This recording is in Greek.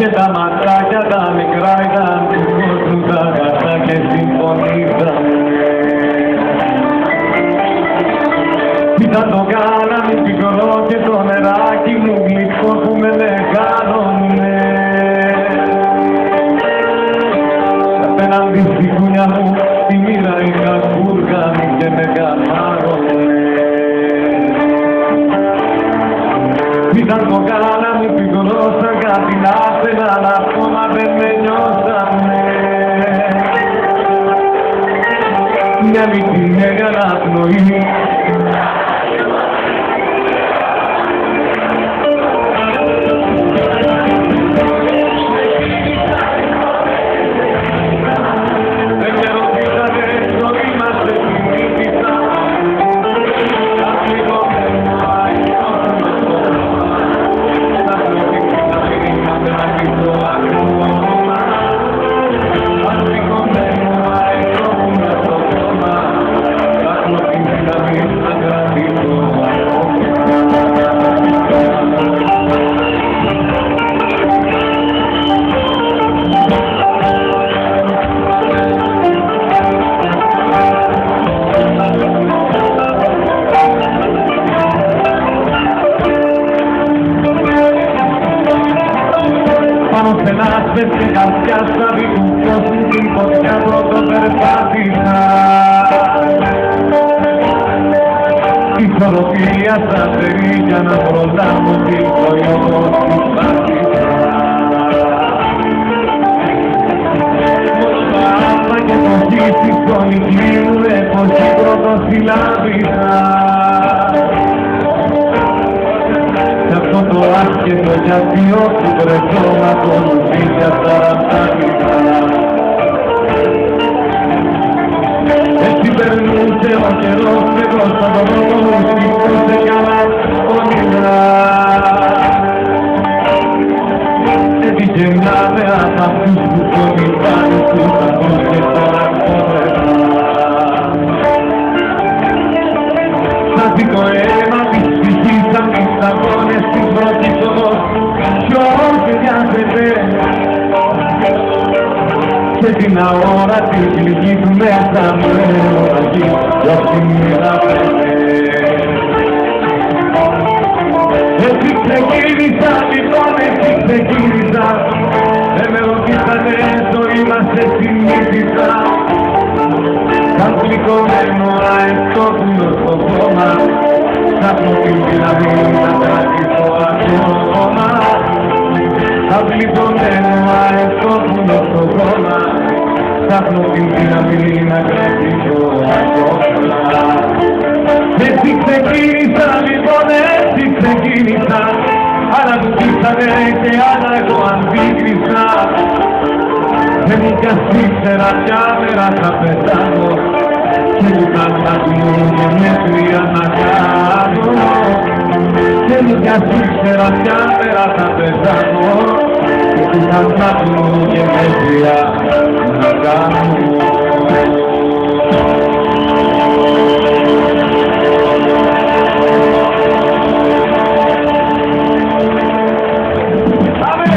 Και τα ματάκια τα μικρά ήταν του κόσμου τα αγαθά και συμφωνήσαμε. Ήταν το κάναμε πικρό και το νεράκι μου γλυκό που με μεγαλώνε. Απέναντι στη κούνια μου τη μοίρα είχα κούργανη και με καμάρωνε. Ήταν το κάναμε πικρό σαν κάτι να θέλαν ακόμα δεν με νιώσανε. Μια μικρή μεγάλα πνοή και καρδιά στα δικού κόσμου την φωτιά πρώτο περπάτησα. Ισορροπία στα τερίγια να προλάβω τη ζωή όπως την πάτησα. Μόνο τα άλμα και το χύσι στον Ιγλίου εποχή πρώτο συλλάβησα. Κι αυτό το άσχετο γιατιό του πρεσώματος για τα ρατάνικα. Έτσι περνούσε ο καιρός και μπροστά τον δρόμο μου σηκώσε καλά όνειρα. Έτσι γεννάμε απ' αυτούς που κονιβάνε στους αυτούς και τώρα κόρευα. Σαν δικό αίμα της ψυχής σαν τις αγώνες της πρώτης όμως κι όμως χρειάζεται και την αόρατη πληγή του μέσα μου αιωραγή όσοι μοίρα πέφτει. Έτσι ξεκίνησα, λοιπόν έτσι ξεκίνησα. Δεν με ρωτήσανε, ζωή μας έτσι συνήθισα. Σαν πληκωμένο αεστόπουλο στο χώμα ψάχνω την δύναμη να κρατήσω ακόμα. Σαν πληκωμένο αεστόπουλο στο χώμα ψάχνω την δύναμη να κρατήσω ακόμα. Έτσι ξεκίνησα, λοιπόν έτσι ξεκίνησα. Άλλα μου πείσανε και άλλα εγώ αντίκρισα. Δεν είχα ήξερα ποια μέρα θα πεθάνω και ήταν να μου γενέθλια να κάνω. Δεν είχα ήξερα ποια μέρα θα πεθάνω και ήταν να μου γενέθλια να κάνω.